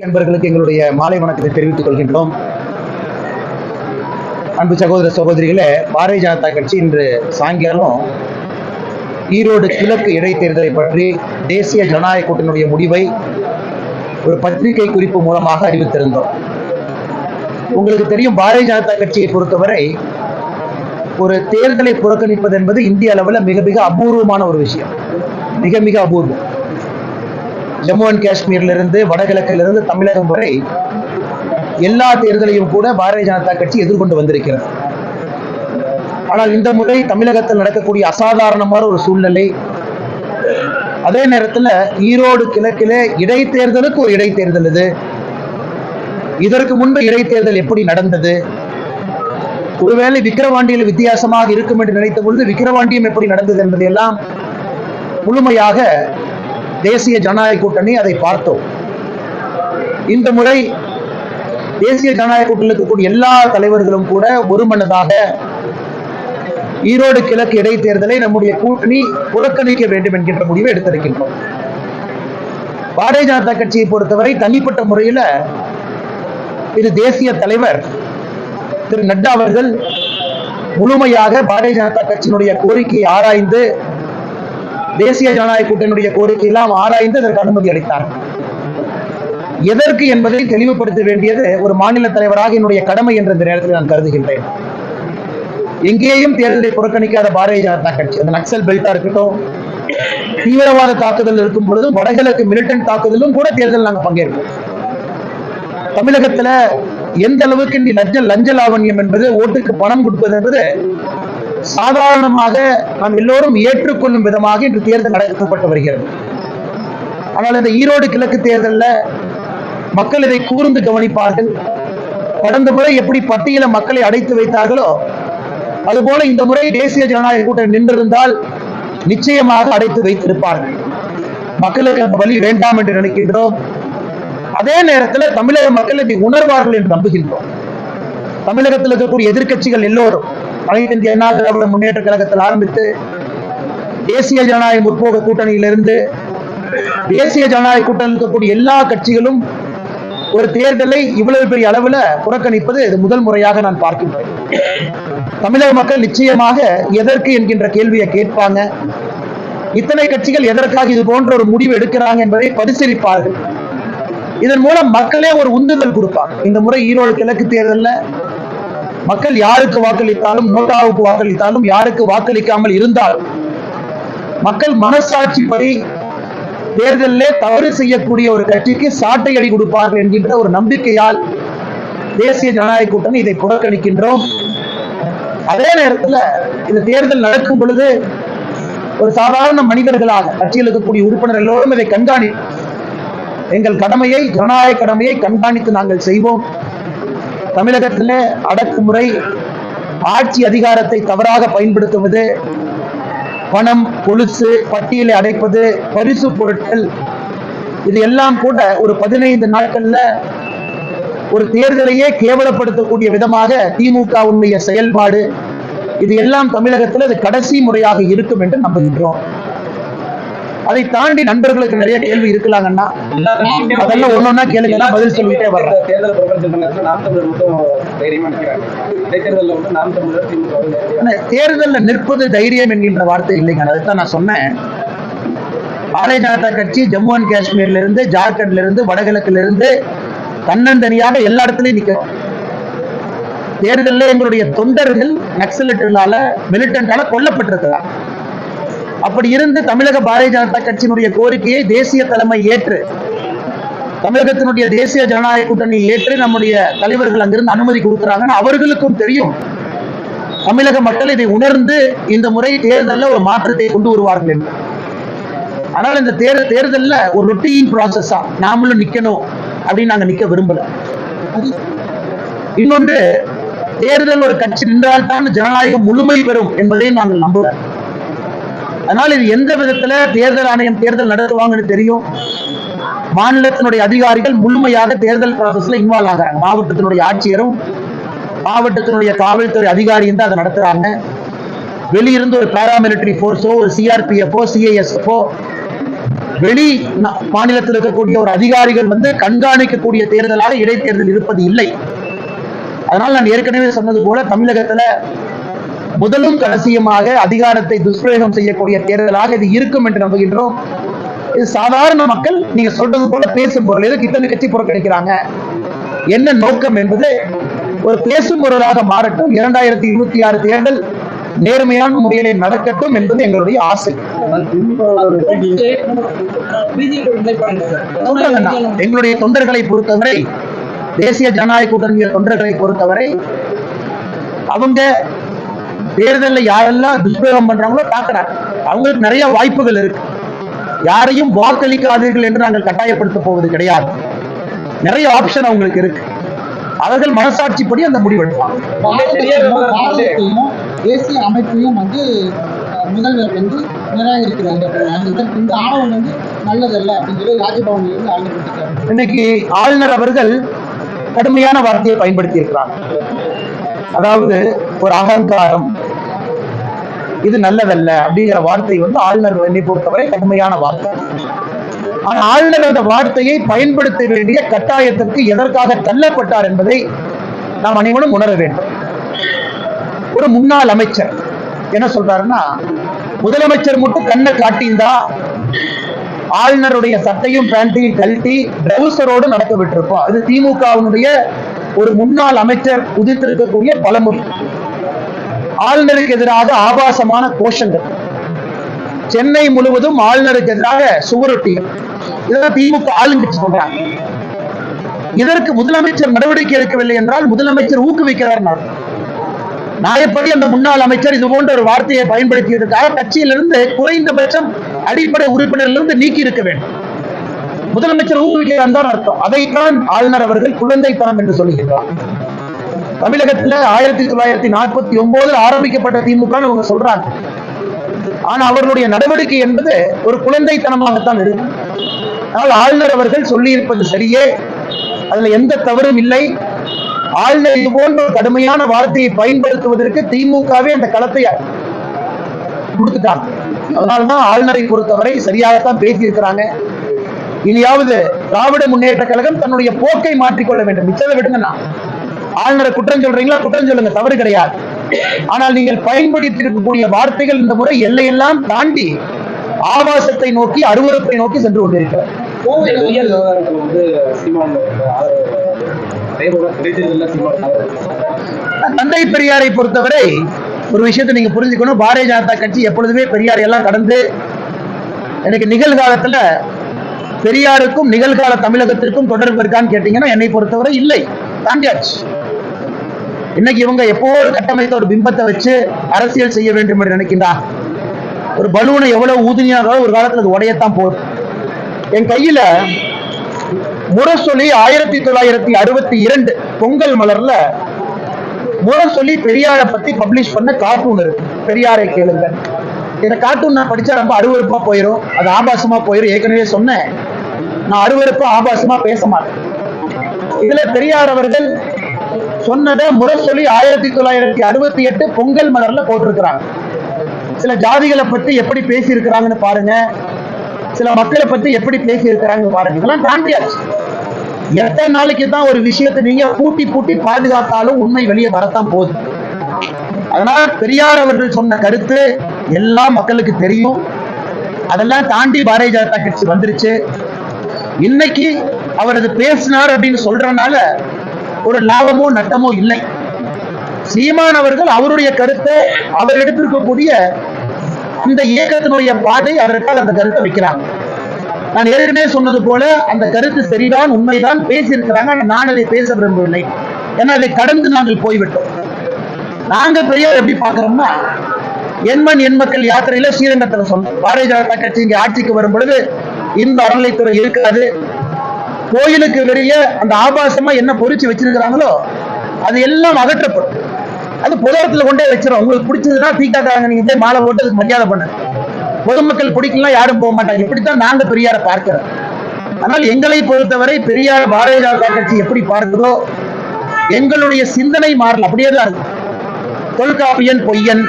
நண்பர்களுக்கு எங்களுடைய மாலை வணக்கத்தை தெரிவித்துக் கொள்கின்றோம். அன்பு சகோதர சகோதரிகளே, பாரதிய ஜனதா கட்சி இன்று சாயங்காலம் ஈரோடு கிழக்கு இடைத்தேர்தலை பற்றி தேசிய ஜனநாயக கூட்டணியுடைய முடிவை ஒரு பத்திரிகை குறிப்பு மூலமாக அறிவித்திருந்தோம். உங்களுக்கு தெரியும், பாரதிய ஜனதா கட்சியை பொறுத்தவரை ஒரு தேர்தலை புறக்கணிப்பது என்பது இந்திய அளவில் மிக மிக அபூர்வமான ஒரு விஷயம். மிக மிக அபூர்வம். ஜம்மு அண்ட் காஷ்மீரிலிருந்து வடகிழக்கிலிருந்து தமிழகம் வரை எல்லா தேர்தலையும் கூட பாரதிய ஜனதா கட்சி எதிர்கொண்டு வந்திருக்கிறது. ஆனால் இந்த முறை தமிழகத்தில் நடக்கக்கூடிய அசாதாரணமான ஒரு சூழ்நிலை, அதே நேரத்தில் ஈரோடு கிழக்கிலே இடைத்தேர்தலுக்கு ஒரு இடைத்தேர்தல். இதற்கு முன்பு இடைத்தேர்தல் எப்படி நடந்தது, ஒருவேளை விக்கிரவாண்டியில் வித்தியாசமாக இருக்கும் என்று நினைத்த பொழுது விக்கிரவாண்டியம் எப்படி நடந்தது என்பதையெல்லாம் முழுமையாக தேசிய ஜனநாயக கூட்டணி அதை பார்த்தோம். இந்த முறை தேசிய ஜனநாயக கூட்டணியில் இருக்கக்கூடிய எல்லா தலைவர்களும் கூட ஒருமனதாக ஈரோடு கிழக்கு இடைத்தேர்தலை நம்முடைய கூட்டணி புறக்கணிக்க வேண்டும் என்கின்ற முடிவை எடுத்திருக்கின்றோம். பாரதிய ஜனதா கட்சியை பொறுத்தவரை தனிப்பட்ட முறையில் இது தேசிய தலைவர் திரு நட்டா அவர்கள் முழுமையாக பாரதிய ஜனதா கட்சியினுடைய கோரிக்கையை ஆராய்ந்து, தேசிய ஜனநாயக கூட்டணியுடைய கோரிக்கையெல்லாம் ஆராய்ந்து அதற்கு அனுமதி அளித்தார். எதற்கு என்பதை தெளிவுபடுத்த வேண்டியது ஒரு மாநில தலைவராக என்னுடைய கடமை என்ற இந்த நேரத்தில் நான் கருதுகின்றேன். எங்கேயும் தேர்தலை புறக்கணிக்காத பாரதிய ஜனதா கட்சி, அந்த நக்சல் பெல்ட்டா இருக்கட்டும், தீவிரவாத தாக்குதல் இருக்கும் பொழுது வடகிழக்கு மிலிட்டன்ட் தாக்குதலும் கூட தேர்தல் நாங்கள் பங்கேற்போம். தமிழகத்துல எந்த அளவுக்கு லஞ்ச லாவண்யம் என்பது, ஓட்டுக்கு பணம் கொடுப்பது என்பது சாதாரணமாக நாம் எல்லோரும் ஏற்றுக்கொள்ளும் விதமாக இன்று தேர்தல் நடத்தப்பட்டு வருகிறது. ஆனால் இந்த ஈரோடு கிழக்கு தேர்தலில் மக்கள் இதை கூர்ந்து கவனிப்பார்கள். கடந்த முறை எப்படி பட்டியல மக்களை அடைத்து வைத்தார்களோ அதுபோல இந்த முறை தேசிய ஜனநாயக கூட்டணி நின்றிருந்தால் நிச்சயமாக அடைத்து வைத்திருப்பார்கள். மக்களுக்கு அந்த வழி வேண்டாம் என்று நினைக்கின்றோம். அதே நேரத்தில் தமிழக மக்கள் இதை உணர்வார்கள் என்று நம்புகின்றோம். தமிழகத்தில் இருக்கக்கூடிய எதிர்கட்சிகள் எல்லோரும், அனைத்து இந்திய அண்ணா திராவிட முன்னேற்ற கழகத்தில் ஆரம்பித்து தேசிய ஜனநாயக முற்போக்கு கூட்டணியிலிருந்து தேசிய ஜனநாயக கூட்டணியில் இருக்கக்கூடிய எல்லா கட்சிகளும் ஒரு தேர்தலை இவ்வளவு பெரிய அளவில் புறக்கணிப்பது இது முதல் முறையாக நான் பார்க்கின்றேன். தமிழக மக்கள் நிச்சயமாக எதற்கு என்கின்ற கேள்வியை கேட்பாங்க. இத்தனை கட்சிகள் எதற்காக இது போன்ற ஒரு முடிவு எடுக்கிறாங்க என்பதை பரிசீலிப்பார்கள். இதன் மூலம் மக்களே ஒரு உந்துதல் கொடுப்பாங்க. இந்த முறை ஈரோடு கிழக்கு தேர்தலில் மக்கள் யாருக்கு வாக்களித்தாலும், நோட்டாவுக்கு வாக்களித்தாலும், யாருக்கு வாக்களிக்காமல் இருந்தாலும் மக்கள் மனசாட்சிப்படி தேர்தலிலே தவறு செய்யக்கூடிய ஒரு கட்சிக்கு சாட்டை அடி கொடுப்பார்கள் என்கின்ற ஒரு நம்பிக்கையால் தேசிய ஜனநாயக கூட்டணி இதை புறக்கணிக்கின்றோம். அதே நேரத்தில் இந்த தேர்தல் நடக்கும் பொழுது ஒரு சாதாரண மனிதர்களாக கட்சியில் இருக்கக்கூடிய உறுப்பினர் எல்லோரும் இதை எங்கள் கடமையை, ஜனநாயக கடமையை கண்காணித்து நாங்கள் செய்வோம். தமிழகத்திலே அடக்குமுறை, ஆட்சி அதிகாரத்தை தவறாக பயன்படுத்துவது, பணம், கொலுசு, பட்டியலை அடைப்பது, பரிசு பொருட்கள், இது எல்லாம் கூட ஒரு 15 நாட்கள்ல ஒரு தேர்தலையே கேவலப்படுத்தக்கூடிய விதமாக திமுக உண்மைய செயல்பாடு, இது எல்லாம் தமிழகத்தில் அது கடைசி முறையாக இருக்கும் என்று நம்புகின்றோம். அதை தாண்டி நண்பர்களுக்கு நிறைய கேள்வி இருக்கலாங்கன்னா அதெல்லாம் ஒன்னொன்னா கேளுங்க, பதில் சொல்லிட்டே வர்றேன். தேர்தலில் நிற்பது தைரியம் என்கின்ற வார்த்தை இல்லைங்க, அதுதான் நான் சொன்னேன். பாரதிய ஜனதா கட்சி ஜம்மு அண்ட் காஷ்மீர்ல இருந்து, ஜார்க்கண்ட்ல இருந்து, வடகிழக்குல இருந்து தன்னந்தனியாக எல்லா இடத்துலயும் நிற்கிறோம். தேர்தலில் எங்களுடைய தொண்டர்கள் நக்சலைட்டுகளால, மிலிட்டன்டால கொல்லப்பட்டிருக்கிறார். அப்படி இருந்து தமிழக பாரதிய ஜனதா கட்சியினுடைய கோரிக்கையை தேசிய தலைமை ஏற்று, தமிழகத்தினுடைய தேசிய ஜனநாயக கூட்டணி ஏற்று நம்முடைய தலைவர்கள் அங்கிருந்து அனுமதி கொடுக்கிறாங்கன்னு அவர்களுக்கும் தெரியும். தமிழக மக்கள் இதை உணர்ந்து இந்த முறை தேர்தலில் ஒரு மாற்றத்தை கொண்டு வருவார்கள் என்று. ஆனால் இந்த தேர்தலில் ஒரு ரொட்டீன் ப்ராசஸா நாமளும் நிக்கணும் அப்படின்னு நாங்கள் நிக்க விரும்பல. இன்னொன்று, தேர்தல் ஒரு கட்சி நின்றால்தான் ஜனநாயகம் முழுமை பெறும் என்பதை நாங்கள் நம்புகிறோம். அதனால் இது எந்த விதத்துல தேர்தல் ஆணையம் தேர்தல் நடத்துவாங்கன்னு தெரியும். மாநிலத்தினுடைய அதிகாரிகள் முழுமையாக தேர்தல் ப்ராசஸ்ல இன்வால்வ் ஆகிறாங்க. மாவட்டத்தினுடைய ஆட்சியரும் மாவட்டத்தினுடைய காவல்துறை அதிகாரியும் தான் அதை நடத்துறாங்க. வெளியிருந்து ஒரு பாராமிலிட்டரி போர்ஸோ, ஒரு சிஆர்பிஎஃப்ஓ, சிஐஎஸ்எஃப்ஓ வெளி மாநிலத்தில் இருக்கக்கூடிய ஒரு அதிகாரிகள் வந்து கண்காணிக்கக்கூடிய தேர்தலாக இடைத்தேர்தல் இருப்பது இல்லை. அதனால் நான் ஏற்கனவே சொன்னது போல தமிழகத்துல முதலும் கடைசியுமாக அதிகாரத்தை துஷ்பிரயோகம் செய்யக்கூடிய தேர்தலாக இது இருக்கும் என்று நம்புகின்றோம். இது சாதாரண மக்கள் நீங்க சொல்றது போல பேசும் பொருள், எதுக்கு இத்தனை கட்சி புறக்கணிக்கிறாங்க, என்ன நோக்கம் என்பது ஒரு பேசும் பொருளாக மாறட்டும். 2026 தேர்தல் நேர்மையான முறையில் நடக்கட்டும் என்பது எங்களுடைய ஆசை. எங்களுடைய தொண்டர்களை பொறுத்தவரை, தேசிய ஜனநாயக கூட்டணி தொண்டர்களை பொறுத்தவரை, அவங்க தேர்தலில் யாரெல்லாம் துஷ்பிரயோகம் பண்றாங்களோ பார்க்கிறாங்க. அவங்களுக்கு நிறைய வாய்ப்புகள் இருக்கு. யாரையும் வாக்களிக்காதீர்கள் என்று நாங்கள் கட்டாயப்படுத்த போவது கிடையாது. நிறைய ஆப்ஷன் அவங்களுக்கு இருக்கு. அவர்கள் மனசாட்சிப்படி அந்த முடிவெடுப்பாங்க. தேசிய அமைப்பையும் வந்து முதல்வர் வந்து நிராகரிக்கிறாங்க. இந்த ஆணவம் வந்து நல்லதல்ல அப்படின்னு சொல்லி ராஜபவனில் ஆளுநர் இன்னைக்கு ஆளுநர் அவர்கள் கடுமையான வார்த்தையை பயன்படுத்தி இருக்கிறாங்க. அதாவது ஒரு அகங்காரம், இது நல்லதல்ல அப்படிங்கிற வார்த்தை வந்து ஆளுநர் என்னை பொறுத்தவரை கடுமையான வார்த்தை. ஆனா ஆளுநர் அந்த வார்த்தையை பயன்படுத்த வேண்டிய கட்டாயத்திற்கு எதற்காக தள்ளப்பட்டார் என்பதை நாம் அனைவரும் உணர வேண்டும். ஒரு முன்னாள் அமைச்சர் என்ன சொல்றாருன்னா, முதலமைச்சர் மட்டும் கண்ணை காட்டியிருந்தா ஆளுநருடைய சட்டையும் பேண்டையும் கழட்டி ட்ரவுசரோடு நடக்க விட்டிருப்போம். அது திமுகவினுடைய ஒரு முன்னாள் அமைச்சர் உதிர்த்திருக்கக்கூடிய பலமுறை. ஆளுநருக்கு எதிராக ஆபாசமான கோஷங்கள், சென்னை முழுவதும் ஆளுநருக்கு எதிராக சுவரொட்டிகள், இதெல்லாம் திமுக ஆளுங்கட்சி சொல்றாங்க. இதற்கு முதலமைச்சர் நடவடிக்கை எடுக்கவில்லை என்றால் முதலமைச்சர் ஊக்குவிக்கிறார். நியாயப்படி அந்த முன்னாள் அமைச்சர் இது போன்ற ஒரு வார்த்தையை பயன்படுத்தியதற்காக கட்சியிலிருந்து குறைந்தபட்சம் அடிப்படை உறுப்பினரிலிருந்து நீக்கி இருக்க வேண்டும். முதலமைச்சர் ஊக்குவிக்கிறார் தான் அர்த்தம். அதைத்தான் ஆளுநர் அவர்கள் குழந்தைத்தனம் என்று சொல்லுகிறார். தமிழகத்தில் 1949 ஆரம்பிக்கப்பட்ட திமுக அவங்க சொல்றாங்க. ஆனா அவர்களுடைய நடவடிக்கை என்பது ஒரு குழந்தைத்தனமாகத்தான் இருக்கு. ஆனால் ஆளுநர் அவர்கள் சொல்லி இருப்பது சரியே, அதுல எந்த தவறும் இல்லை. ஆளுநர் இது போன்ற கடுமையான வார்த்தையை பயன்படுத்துவதற்கு திமுகவே அந்த களத்தை கொடுத்துட்டாங்க. அதனால்தான் ஆளுநரை பொறுத்தவரை சரியாகத்தான் பேசியிருக்கிறாங்க. இனியாவது திராவிட முன்னேற்ற கழகம் தன்னுடைய போக்கை மாற்றிக்கொள்ள வேண்டும். மிச்சத்தை விடுங்கண்ணா, ஆளுநரை குற்றம் சொல்றீங்களா, குற்றம் சொல்லுங்க, தவறு கிடையாது. ஆனால் நீங்கள் பயன்படுத்தி இருக்கக்கூடிய வார்த்தைகள் இந்த முறை எல்லையெல்லாம் தாண்டி ஆபாசத்தை நோக்கி, அருவருப்பை நோக்கி சென்று கொண்டிருக்கிறார். தந்தை பெரியாரை பொறுத்தவரை ஒரு விஷயத்தை நீங்க புரிஞ்சுக்கணும். பாரதிய ஜனதா கட்சி எப்பொழுதுமே பெரியாரை எல்லாம் கடந்து, எனக்கு நிகழ்காலத்துல பெரியாருக்கும் நிகழ்கால தமிழகத்திற்கும் தொடர்பு இருக்கான்னு கேட்டீங்கன்னா என்னை பொறுத்தவரை இல்லை, தாண்டியாச்சு. இன்னைக்கு இவங்க எப்போ கட்டமைத்த ஒரு பிம்பத்தை வச்சு அரசியல் செய்ய வேண்டும் என்று நினைக்கின்றார். ஒரு பலூனை எவ்வளவு ஊதினாலும் ஒரு காலத்துல அது உடையத்தான் போகுது. என் கையில முரசொலி 1962 பொங்கல் மலர்ல முரசொலி பெரியாரை பத்தி பப்ளிஷ் பண்ண கார்ட்டூன் இருக்கு. பெரியாரை கேளுங்க. இந்த கார்ட்டூன் நான் படிச்சா ரொம்ப அருவருப்பா போயிடும், அது ஆபாசமா போயிடும். ஏற்கனவே சொன்னேன், நான் அருவருப்பா ஆபாசமா பேச மாட்டேன். இதுல பெரியார் அவர்கள் சொன்னதை முரசொலி 1968 பொங்கல் மலர்ல போட்டிருக்கிறாங்க. சில ஜாதிகளை பத்தி எப்படி பேசி இருக்கிறாங்கன்னு பாருங்க, சில மக்களை பத்தி எப்படி பேசி இருக்கிறாங்க பாருங்க. இதெல்லாம் தாண்டியாச்சு. எத்தனை நாளைக்கு தான் ஒரு விஷயத்தை நீங்க பூட்டி பூட்டி பாதுகாத்தாலும் உண்மை வெளியே வரத்தான் போகுது. அதனால பெரியார் அவர்கள் சொன்ன கருத்து எல்லா மக்களுக்கு தெரியும். அதெல்லாம் தாண்டி பாரதிய ஜனதா கட்சி வந்துருச்சு. இன்னைக்கு அவர் அது பேசினார் அப்படின்னு சொல்றதுனால ஒரு லாபமோ நட்டமோ இல்லை. சீமான் அவர்கள் அவருடைய கருத்தை, அவர் எடுத்திருக்கக்கூடிய இந்த இயக்கத்தினுடைய பாதை, அவர்கள் அந்த கருத்தை வைக்கிறாங்க. நான் ஏற்கனவே சொன்னது போல அந்த கருத்து சரிதான், உண்மைதான், பேசியிருக்கிறாங்க. நான் அதை பேச விரும்பவில்லை. ஏன்னா அதை கடந்து நாங்கள் போய்விட்டோம். நாங்க பெரியார் எப்படி பாக்குறோம்னா, எண்மண் எண் மக்கள் யாத்திரையில ஸ்ரீரங்கத்தில் சொன்னோம், பாரதிய ஜனதா கட்சி இங்க ஆட்சிக்கு வரும் பொழுது இந்த அறநிலைத்துறை இருக்காது, கோயிலுக்கு வெளியே அந்த ஆபாசமா என்ன பொறிச்சு வச்சிருக்கிறாங்களோ அது எல்லாம் அகற்றப்படும், அது புதகத்துல கொண்டே வச்சிடும். உங்களுக்கு பிடிச்சதுன்னா தீக்காக்காரங்க நீங்க போய் மாலை போட்டு அதுக்கு மரியாதை பண்ண, பொதுமக்கள் பிடிக்கலாம் யாரும் போக மாட்டாங்க. இப்படித்தான் நாங்க பெரியாரை பார்க்கிறோம். ஆனால் எங்களை பொறுத்தவரை பெரியார் பாரதிய ஜனதா கட்சி எப்படி பார்க்கிறதோ எங்களுடைய சிந்தனை மாறல, அப்படியே தான் இருக்கு. தொல்காப்பியன் பொய்யன்,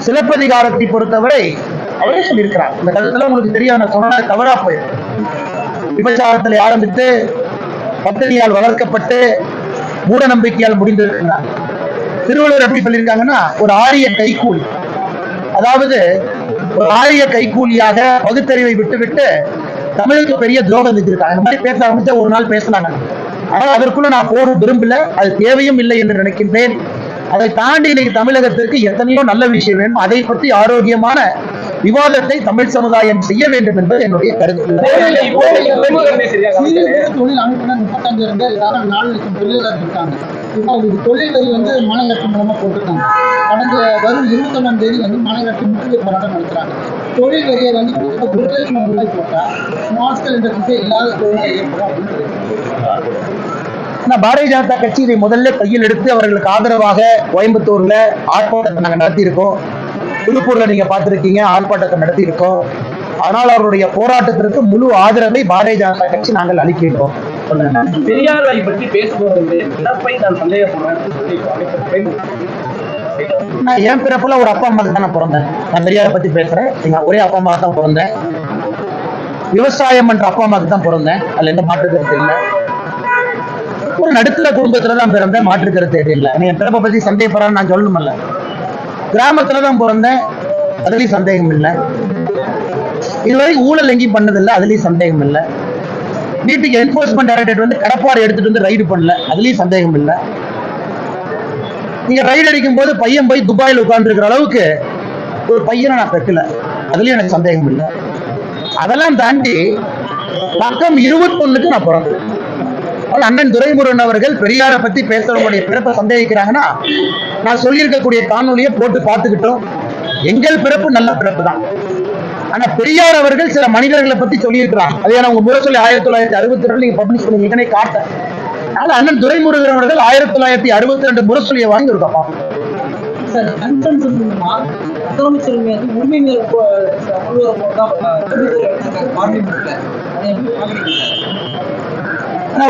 சிலப்பதிகாரத்தை பொறுத்தவரை அவரே சொல்லியிருக்கிறார். இந்த கருத்துல உங்களுக்கு தெரியும், நான் சொன்ன தவறா போயிடும். விபச்சாரத்தில் ஆரம்பித்து பட்டினியால் வளர்க்கப்பட்டு மூட நம்பிக்கையால் முடிந்திருக்கிறார். திருவள்ளுவர் எப்படி சொல்லியிருக்காங்கன்னா, ஒரு ஆரிய கைக்கூலி, அதாவது ஒரு ஆரிய கைக்கூலியாக பகுத்தறிவை விட்டுவிட்டு தமிழுக்கு பெரிய துரோகம் செஞ்சிருக்காங்க. இந்த மாதிரி பேச ஆரம்பிச்சா ஒரு நாள் பேசலாங்க. ஆனால் அதற்குள்ள நான் போக விரும்பல, அது தேவையும் இல்லை என்று நினைக்கின்றேன். அதை தாண்டி இன்னைக்கு தமிழகத்திற்கு எத்தனையோ நல்ல விஷயம் வேணும். அதை பற்றி ஆரோக்கியமான விவாதத்தை தமிழ் சமுதாயம் செய்ய வேண்டும் என்பது என்னுடைய கருத்து. தொழில் அமைப்புனா 35 பேர், 4 லட்சம் தொழிலாளர் இருக்காங்க. தொழில் வரி வந்து மாநகராட்சி மூலமா போட்டிருக்காங்க. கடந்த வரும் 21ஆம் தேதி வந்து மாநகராட்சி முற்றுகை போராட்டம் நடத்துறாங்க. தொழில் வரியை வந்து 1 லட்சம் ரூபாய் போட்டா ஸ்மால் ஸ்கேல் இண்டஸ்ட்ரி இல்லாத தொழிலை ஏற்படும் அப்படின்னு பாரதிய ஜனதா கட்சி இதை முதல்ல கையில் எடுத்து அவர்களுக்கு ஆதரவாக கோயம்புத்தூர்ல ஆர்ப்பாட்டத்தை நாங்கள் நடத்தியிருக்கோம். திருப்பூர்ல நீங்க பார்த்திருக்கீங்க, ஆர்ப்பாட்டத்தை நடத்தியிருக்கோம். ஆனால் அவருடைய போராட்டத்திற்கு முழு ஆதரவை பாரதிய ஜனதா கட்சி நாங்கள் அளிக்கின்றோம். பெரியார் பற்றி பேசும்போது நான் சந்தேகப்படுறேன். என் பிறப்புல ஒரு அப்பா அம்மாக்கு தான் நான் பிறந்தேன். நான் பெரியாரை பத்தி பேசுறேன். நீங்க ஒரே அப்பா அம்மா தான் பிறந்தேன். விவசாயம் என்ற அப்பா அம்மாக்கு தான் பிறந்தேன். அதுல எந்த மாற்று கருத்து இல்லை. ஒரு நடுத்தர குடும்பத்துலதான் பிறந்தேன். மாற்று கருத்து இல்லை. நீங்க பிறப்பை பத்தி சந்தேகப்படுறான்னு நான் சொல்லணும்ல. கிராமத்துலதான் பிறந்தேன். அதுலயும் சந்தேகம் இல்லை. இதுவரை ஊழல் எங்கேயும் பண்ணதில்லை. அதுலயும் சந்தேகம் இல்லை. வீட்டுக்கு என்போர்ஸ்மெண்ட் டைரக்டரேட் வந்து கடப்பாறை எடுத்துட்டு வந்து ரைடு பண்ணல. அதுலயும் சந்தேகம் இல்லை. நீங்க ரைடு அடிக்கும் போது பையன் போய் துபாயில் உட்கார்ந்து இருக்கிற அளவுக்கு ஒரு பையனை நான் பெற்றல. அதுலயும் எனக்கு சந்தேகம் இல்லை. அதெல்லாம் தாண்டி பக்கம் 21க்கு நான் பிறந்தேன். அண்ணன் துரைமுருகன் அவர்கள் பெரியாரை பத்தி பேசுறவங்களுடைய பிறப்பை சந்தேகிக்கிறாங்கன்னா, நான் சொல்லியிருக்கக்கூடிய காணொலியை போட்டு பார்த்துக்கிட்டோம். எங்கள் பிறப்பு நல்ல பிறப்பு தான். ஆனா பெரியார் அவர்கள் சில மனிதர்களை பத்தி சொல்லியிருக்கிறாங்க. அதே நான் உங்க முரசொலி 1962 நீங்க பப்ளிஷ் பண்ணி காட்ட. அதனால அண்ணன் துரைமுருகன் அவர்கள் 1962 முரசொலியை வாங்கி இருக்கப்பா.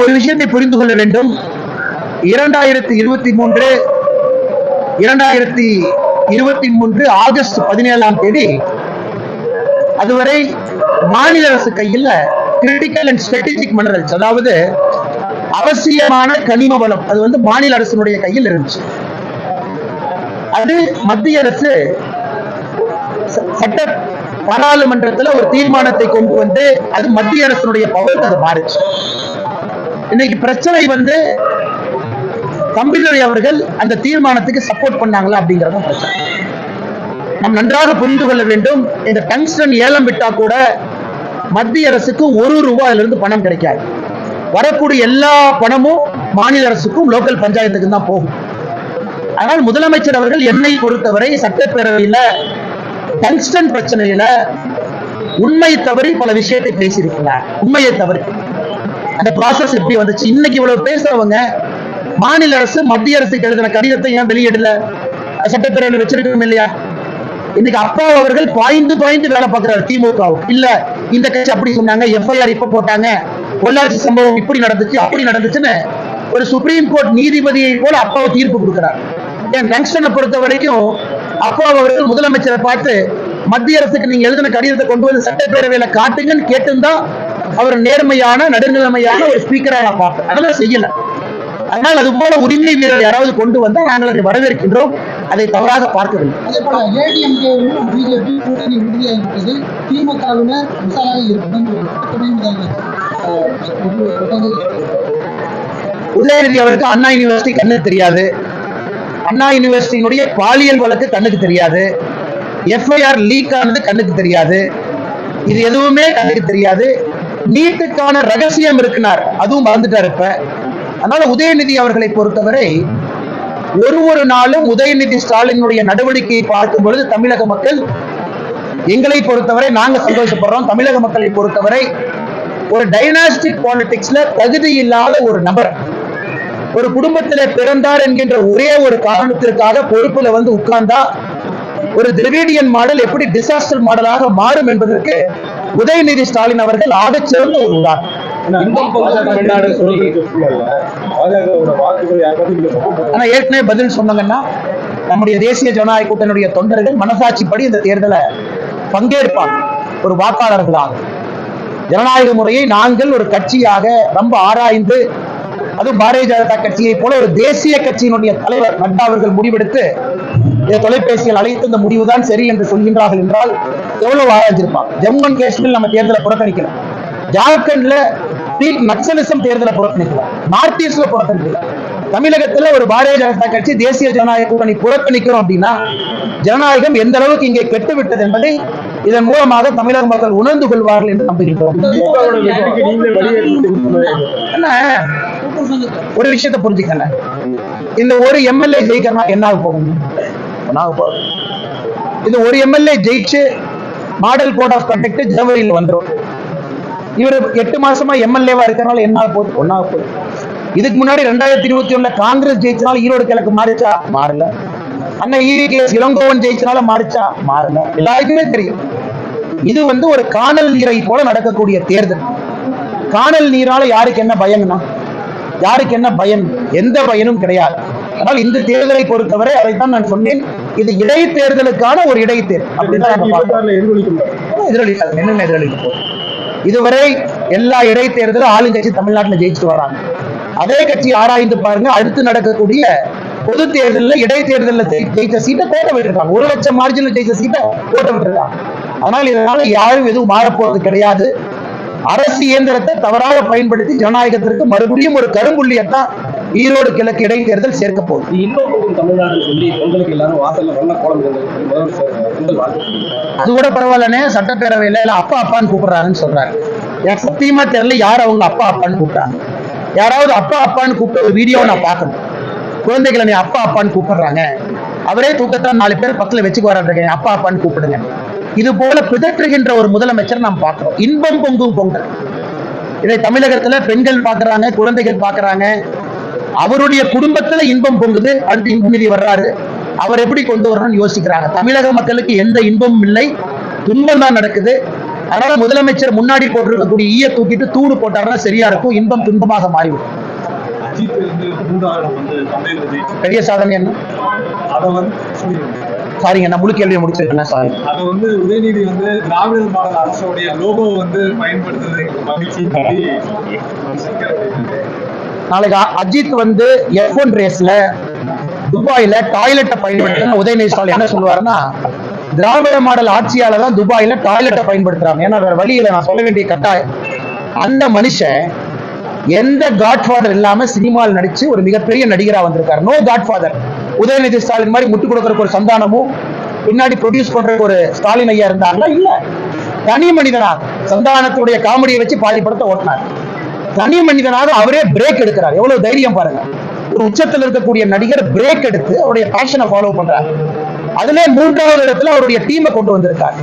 ஒரு விஷயத்தை புரிந்து கொள்ள வேண்டும். 2023 ஆகஸ்ட் 17ஆம் தேதி அதுவரை மாநில அரசு கையில் கிரிட்டிக்கல் அண்ட் ஸ்ட்ராட்டஜிக் மினரல்ஸ், அதாவது அவசியமான கனிம வளம், அது வந்து மாநில அரசினுடைய கையில் இருந்துச்சு. அது மத்திய அரசு சட்ட பாராளுமன்றத்தில் ஒரு தீர்மானத்தை கொண்டு வந்து அது மத்திய அரசினுடைய பவர் அது மாறுச்சு. இன்னைக்கு பிரச்சனை வந்து தம்பிதுரை அவர்கள் அந்த தீர்மானத்துக்கு சப்போர்ட் பண்ணாங்களா அப்படிங்கறது பிரச்சனை. நாம் நன்றாக புரிந்து கொள்ள வேண்டும். இந்த டங்ஸ்டன் ஏலம் விட்டா கூட மத்திய அரசுக்கு 1 ரூபாயிலிருந்து பணம் கிடைக்காது. வரக்கூடிய எல்லா பணமும் மாநில அரசுக்கும் லோக்கல் பஞ்சாயத்துக்கும் தான் போகும். ஆனால் முதலமைச்சர் அவர்கள் என்னை பொறுத்தவரை சட்டப்பேரவையில டங்ஸ்டன் பிரச்சனையில உண்மை தவறி பல விஷயத்தை பேசியிருக்கிறார். உண்மையை தவறி அந்த ப்ராசஸ் எப்படி வந்துச்சு? இன்னைக்கு இவ்வளவு பேசுறவங்க மாநில அரசு மத்திய அரசுக்கு எழுதின கடிதத்தை ஏன் வெளியிடல? சட்டப்பேரவையில் வச்சிருக்கணும் இல்லையா? இன்னைக்கு அப்பா அவர்கள் பாய்ந்து வேலை பார்க்கிறார். திமுக இல்ல இந்த கட்சி அப்படி சொன்னாங்க, எஃப்ஐஆர் இப்ப போட்டாங்க, பொள்ளாச்சி சம்பவம் இப்படி நடந்துச்சு அப்படி நடந்துச்சுன்னு ஒரு சுப்ரீம் கோர்ட் நீதிபதியை போல அப்பாவை தீர்ப்பு கொடுக்கிறார். என் டங்ஸ்டனை பொறுத்த வரைக்கும் அப்பா அவர்கள் முதலமைச்சரை பார்த்து மத்திய அரசுக்கு நீங்க எழுதின கடிதத்தை கொண்டு வந்து சட்டப்பேரவையில காட்டுங்கன்னு கேட்டுதான் அவர் நேர்மையான நடுநிலைமையான ஒரு ஸ்பீக்கரா நான் பார்ப்பேன். அதெல்லாம் செய்யல. அதனால் அது போல உரிமை வீரர் யாராவது கொண்டு வந்தால் நாங்கள் அதை வரவேற்கின்றோம். அதை தவறாக பார்க்கவில்லை. அதே போல ஏடிஎம்கேவும் பிஜேபி கூட்டணி உறுதியாகிவிட்டது. திமுகவினர் விசாரணை உதயநிதி அவருக்கு அண்ணா யூனிவர்சிட்டி கண்ணுக்கு தெரியாது. அண்ணா யூனிவர்சிட்டியினுடைய பாலியல் வழக்கு கண்ணுக்கு தெரியாது. எஃப்ஐஆர் லீக் ஆனது கண்ணுக்கு தெரியாது. இது எதுவுமே கண்ணுக்கு தெரியாது. நீட்டுக்கான ரகசியம் இருக்கிறார், அதுவும் மறந்துட்டார் இப்ப. அதனால உதயநிதி அவர்களை பொறுத்தவரை ஒரு நாளும் உதயநிதி ஸ்டாலினுடைய நடவடிக்கையை பார்க்கும் பொழுது தமிழக மக்கள், எங்களை பொறுத்தவரை நாங்க சந்தோஷப்படுறோம். தமிழக மக்களை பொறுத்தவரை ஒரு டைனாஸ்டிக் பாலிடிக்ஸ்ல தகுதி இல்லாத ஒரு நபர் ஒரு குடும்பத்திலே பிறந்தார் என்கின்ற ஒரே ஒரு காரணத்திற்காக பொறுப்புல வந்து உட்கார்ந்தா ஒரு திராவிடியன் மாடல் எப்படி டிசாஸ்டர் மாடலாக மாறும் என்பதற்கு உதயநிதி ஸ்டாலின் அவர்கள் ஆகச் சிறந்த ஒரு உதாரணம். ஆனா ஏற்கனவே பதில் சொன்னாங்கன்னா நம்முடைய தேசிய ஜனநாயக கூட்டணியுடைய தொண்டர்கள் மனசாட்சிப்படி இந்த தேர்தலை பங்கேற்பாங்க ஒரு வாக்காளர்களாக. ஜனநாயக முறையை நாங்கள் ஒரு கட்சியாக ரொம்ப ஆராய்ந்து, அதுவும் பாரதிய ஜனதா கட்சியை போல ஒரு தேசிய கட்சியினுடைய தலைவர் நட்டா அவர்கள் முடிவெடுத்து தொலைபேசியில் அழைத்து இந்த முடிவுதான் சரி என்று சொல்கின்றார்கள் என்றால் எவ்வளவு ஆராய்ச்சிருப்பாங்க. ஜம்மு அண்ட் காஷ்மீர் நம்ம தேர்தலை புறக்கணிக்கலாம், ஜார்க்கண்ட்ல நக்சலிசம் தேர்தலை புறக்கணிக்கலாம், நார்த் ஈஸ்ட்ல புறக்கணிக்கலாம். தமிழகத்துல ஒரு பாரதிய ஜனதா கட்சி தேசிய ஜனநாயக கூட்டணி புறக்கணிக்கிறோம் அப்படின்னா ஜனநாயகம் எந்த அளவுக்கு இங்கே கெட்டுவிட்டது என்பதை இதன் மூலமாக தமிழக மக்கள் உணர்ந்து கொள்வார்கள் என்று நம்புகின்றோம். ஒரு விஷயத்தை புரிஞ்சுக்கல, இந்த ஒரு எம்எல்ஏ ஜெயிக்கிறனா என்ன போகும்? இது ஒரு எம்எல்ஏ ஜெயிச்சு மாடல் கோட் ஆஃப் கண்டக்ட் ஜனவரியில் வந்துடும். இவர் 8 மாசமா எம்எல்ஏவா இருக்கிறனால என்ன போகுது? ஒன்னாக போகுது. இதுக்கு முன்னாடி 2021 காங்கிரஸ் ஜெயிச்சனால ஈரோடு கிழக்கு மாறிச்சா? மாறல. அண்ணன் EVKS இளங்கோவன் ஜெயிச்சனால மாறிச்சா? மாறல. எல்லாருக்குமே தெரியும் இது ஒரு காணல் நீரை போல நடக்கக்கூடிய தேர்தல். காணல் நீரால யாருக்கு என்ன பயம்னா, யாருக்கு என்ன பயன்? எந்த பயனும் கிடையாது. ஆனால் இந்த தேர்தலை பொறுத்தவரை அதைத்தான் நான் சொன்னேன், இது இடைத்தேர்தலுக்கான ஒரு இடைத்தேர்தல். அப்படிதான் எதிரொலிக்காது. என்னென்ன எதிரொலிக்க போகுது? இதுவரை எல்லா இடைத்தேர்தலும் ஆளுங்கட்சி தமிழ்நாட்டில் ஜெயிச்சுட்டு வராங்க. அதே கட்சி ஆராய்ந்து பாருங்க, அடுத்து நடக்கக்கூடிய பொது தேர்தலில் இடைத்தேர்தலில் ஜெயிச்ச சீட்டை கோட்ட விட்டுருக்காங்க. 1 லட்சம் மார்ஜினில் ஜெயிச்ச சீட்டை கோட்ட விட்டுருக்காங்க. ஆனால் இதனால யாரும் எதுவும் மாறப்போறது கிடையாது. அரசு இயந்திரத்தை தவறாக பயன்படுத்தி ஜனநாயகத்திற்கு மறுபடியும் ஒரு கரும்புள்ளியத்தான் ஈரோடு கிழக்கு இடைத்தேர்தல் சேர்க்க போகுது. அது கூட பரவாயில்லனே, சட்டப்பேரவையில அப்பா அப்பான்னு கூப்பிடுறாங்கன்னு சொல்றாங்க. எனக்கு சத்தியமா தெரியல யார் அவங்க அப்பா அப்பான்னு கூப்பிட்டாங்க. யாராவது அப்பா அப்பான்னு கூப்பிட்ட ஒரு வீடியோ நான் பார்க்கணும். குழந்தைகளை நீ அப்பா அப்பான்னு கூப்பிடுறாங்க, அவரே தூக்கத்தான் 4 பேர் பக்கத்துல வச்சுக்கு வர்றாங்க, அப்பா அப்பான்னு கூப்பிடுங்க. இது போல பிதற்றுகின்ற ஒரு முதலமைச்சர் நாம் பார்க்கிறோம். இன்பம் பொங்கும் பொங்கல் இதை தமிழகத்துல பெண்கள் பார்க்கறாங்க, குழந்தைகள் பார்க்கறாங்க. அவருடைய குடும்பத்துல இன்பம் பொங்குது, அடுத்து இன்பநிதி வர்றாரு, அவர் எப்படி கொண்டு வரணும்னு யோசிக்கிறாங்க. தமிழக மக்களுக்கு எந்த இன்பமும் இல்லை, துன்பம் தான் நடக்குது. அதனால முதலமைச்சர் முன்னாடி போட்டிருக்கக்கூடிய ஈய தூக்கிட்டு தூணு போட்டாருன்னா சரியா இருக்கும், இன்பம் துன்பமாக மாறிவிடும். பெரிய சாதனை என்ன? சாரிங்க, நான் முழு கேள்வியை முடிச்சிருக்கேன். சாரி, அது உதயநிதி திராவிட மாடல் அரசுடைய லோகோ பயன்படுத்துறது மகிழ்ச்சி. நாளைக்கு அஜித் F1 ரேஸ்ல துபாயில டாய்லெட்டை பயன்படுத்த உதயநிதி ஸ்டாலின் என்ன சொல்லுவாருன்னா, திராவிட மாடல் ஆட்சியால தான் துபாயில டாய்லெட்டை பயன்படுத்துறாங்க. ஏன்னா வேற வழியில நான் சொல்ல வேண்டிய கட்டாயம். அந்த மனுஷன் எந்த காட்ஃபாதர் இல்லாம சினிமாவில் நடிச்சு ஒரு மிகப்பெரிய நடிகரா வந்திருக்காரு. No Godfather. உதயநிதி ஸ்டாலின் மாதிரி முட்டு கொடுக்கறக்கு ஒரு சந்தானமும் பின்னாடி ப்ரொடியூஸ் பண்ற ஒரு ஸ்டாலின் ஐயா இருந்தாங்களா? இல்ல. தனி மனிதனாக சந்தானத்துடைய காமெடியை வச்சு பாதி படத்தை ஓட்டினார். தனி மனிதனாக அவரே பிரேக் எடுக்கிறார். எவ்வளவு தைரியம் பாருங்க. ஒரு உச்சத்தில் இருக்கக்கூடிய நடிகர் பிரேக் எடுத்து அவருடைய பேஷனை ஃபாலோ பண்றார். அதுல 3வது இடத்துல அவருடைய டீமை கொண்டு வந்திருக்கார்.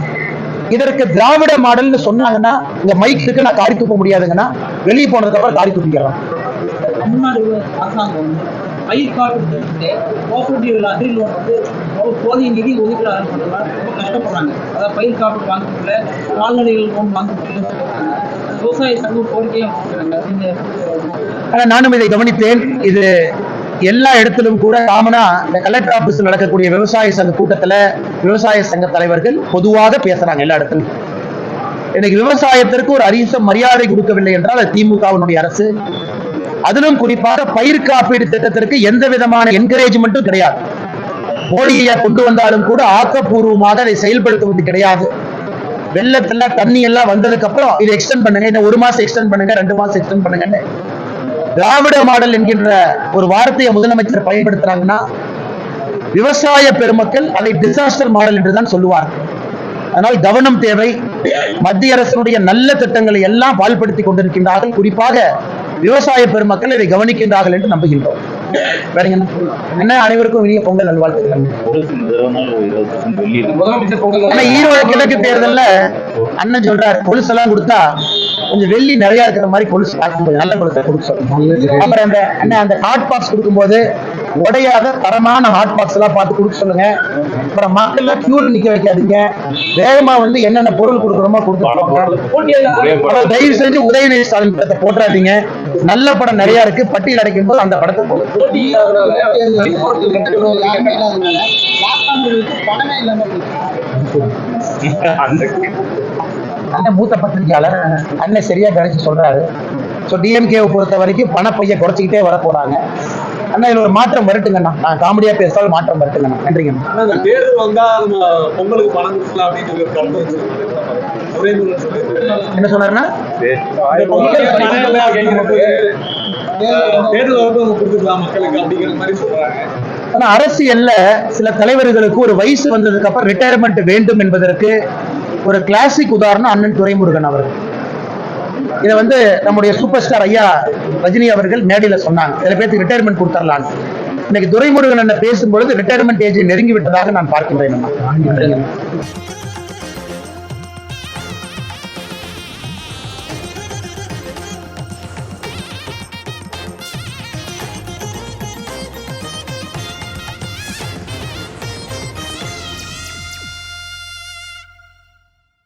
இதற்கு திராவிட மாடல்னு சொன்னாங்கன்னா, இங்க மைக் இருக்கு, நான் காரி தூக்க முடியாதுங்கன்னா வெளியே போனதுக்கு அப்புறம் காரி தூக்கிக்கலாம். தமிழ்நாடு அரசாங்கம் பயிர் காப்பீட்டு கோஆபரேட்டிவ் அக்ரி லோன் போதிய நிதி ஒதுக்கீடு ரொம்ப கஷ்டப்படுறாங்க. அதாவது பயிர் காப்பீடு வாங்க முடியல, கால்நடைகள் லோன் வாங்க முடியல, விவசாய சங்கம் கோரிக்கையாக. நானும் இதை கவனித்தேன். இது எல்லா இடத்திலும் கூட காமனா இந்த கலெக்டர் ஆபீஸ் நடக்கக்கூடிய விவசாய சங்க கூட்டத்துல விவசாய சங்க தலைவர்கள் பொதுவாக பேசுறாங்க எல்லா இடத்திலும். இன்னைக்கு விவசாயத்திற்கு ஒரு அரிச மரியாதை கொடுக்கவில்லை என்றால் அது திமுகவினுடைய அரசு. அதிலும் குறிப்பாக பயிர் காப்பீடு திட்டத்திற்கு எந்த விதமான என்கரேஜ்மெண்ட்டும் கிடையாது. மோடியை கொண்டு வந்தாலும் கூட ஆக்கப்பூர்வமாக அதை செயல்படுத்துவது கிடையாது. வெள்ளத்துல தண்ணி எல்லாம் வந்ததுக்கு அப்புறம் இதை எக்ஸ்டெண்ட் பண்ணுங்க, இன்னும் 1 மாசம் எக்ஸ்டெண்ட் பண்ணுங்க, 2 மாசம் எக்ஸ்டெண்ட் பண்ணுங்கன்னு திராவிட மாடல் என்கின்ற ஒரு வார்த்தையை முதலமைச்சர் பயன்படுத்துறாங்கன்னா விவசாய பெருமக்கள் அதை டிசாஸ்டர் மாடல் என்றுதான் சொல்லுவார்கள். அதனால் கவனம் தேவை. மத்திய அரசுடைய நல்ல திட்டங்களை எல்லாம் பால்படுத்திக் கொண்டிருக்கின்றார்கள். குறிப்பாக விவசாய பெருமக்கள் இதை கவனிக்கின்றார்கள் என்று நம்புகின்றோம். வேற என்ன, அனைவருக்கும் இனிய பொங்கல் நல்வாழ்த்துக்கள். ஈரோடு கிழக்கு தேர்தல்ல அண்ணன் சொல்றாரு, கொலுசு எல்லாம் கொடுத்தா கொஞ்சம் வெள்ளி நிறைய இருக்கிற மாதிரி கொலுசு நல்ல கொலுசை கொடுக்க சொல்லுங்க. அப்புறம் அந்த ஹாட் பாக்ஸ் கொடுக்கும்போது உடையாத தரமான ஹாட் பாக்ஸ் எல்லாம் பார்த்து கொடுக்க சொல்லுங்க. அப்புறம் மக்கள் கியூர் நிக்க வைக்காதீங்க. வேகமா என்னென்ன பொருள் கொடுக்குறோமோ கொடுத்து தயவு செஞ்சு உதயநிதி ஸ்டாலின் படத்தை போட்டுறாதீங்க. நல்ல படம் நிறைய இருக்கு, பட்டியல் அடைக்கும் போது அந்த படத்தை போடுங்க. பணமே இல்லாம அண்ணன் மூத்த பத்திரிகையாளர், அண்ணன் சரியா கணிச்சு சொல்றாரு. ஸோ டிஎம்கேவை பொறுத்த வரைக்கும் பணப்பையை குறைச்சிக்கிட்டே வர போறாங்க. அண்ணா இதுல ஒரு மாற்றம் வரட்டுங்கண்ணா. நான் காமெடியா பேசினாலும் மாற்றம் வரட்டுங்கண்ணா. நன்றிங்கண்ணா. ஆனா இந்த தேர்தல் வந்தா நம்ம பொங்கலுக்கு பணம் கொடுக்கலாம் அப்படின்னு ஒரு கருத்து வச்சிருக்காங்க. துரைமுருகன் சொல்லியிருக்காரு. என்ன சொன்னாருன்னா தேர்தல் வந்து அவங்க கொடுத்துக்கலாம் மக்களுக்கு அப்படிங்கிற மாதிரி சொல்றாங்க. ஆனா அரசியல்ல சில தலைவர்களுக்கு ஒரு வயசு வந்ததுக்கு அப்புறம் ரிட்டையர்மெண்ட் வேண்டும் என்பதற்கு ஒரு கிளாசிக் உதாரணம் அண்ணன் துரைமுருகன் அவர்கள். இதை வந்து நம்முடைய சூப்பர் ஸ்டார் ஐயா ரஜினி அவர்கள் மேடையில சொன்னாங்க, சில பேருக்கு ரிட்டையர்மெண்ட் கொடுத்துடலான்னு. இன்னைக்கு துரைமுருகன் என்ன பேசும்பொழுது ரிட்டையர்மெண்ட் ஏஜ் நெருங்கி விட்டதாக நான் பார்க்கின்றேன்.